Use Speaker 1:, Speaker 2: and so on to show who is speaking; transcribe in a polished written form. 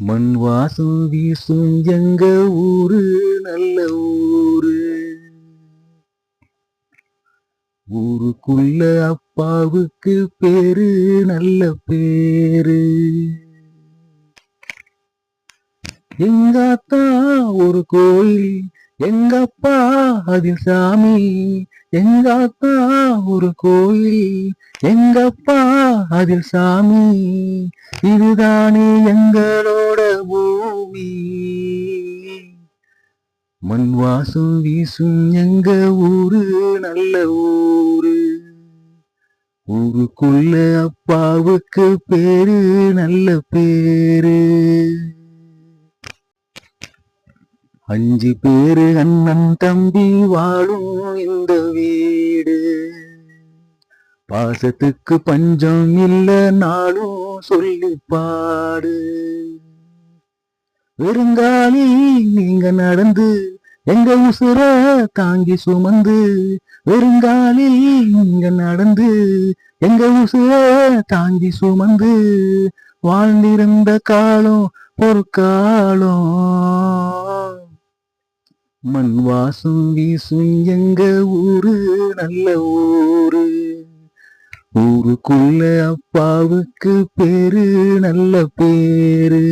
Speaker 1: மண் வாசம் வீசும் எங்க ஊரு நல்ல ஊரு. ஊருக்குள்ள அப்பாவுக்கு பேரு நல்ல பேரு. எங்காத்தா ஒரு கோயில், எங்கப்பா அதில் சாமி. எங்காத்தா ஒரு கோயில், எங்கப்பா அதில் சாமி. இதுதானே எங்களோட பூமி. மண் வாசம் வீசும் எங்க ஊரு நல்ல ஊரு. ஊருக்குள்ள அப்பாவுக்கு பேரு நல்ல பேரு. 5 பேரு அண்ணன் தம்பி வாழும் இந்த வீடு. பாசத்துக்கு பஞ்சம் இல்ல நாளும் சொல்லி பாடு. வெறுங்காலி நீங்க நடந்து எங்க உசுர தாங்கி சுமந்து. வெறுங்காலி நீங்க நடந்து எங்க உசுர தாங்கி சுமந்து. வாழ்ந்திருந்த காலம் ஒரு காலம். மண் வாசம் வீசும் எங்க ஊரு நல்ல ஊரு. ஊருக்குள்ள அப்பாவுக்கு பேரு நல்ல பேரு.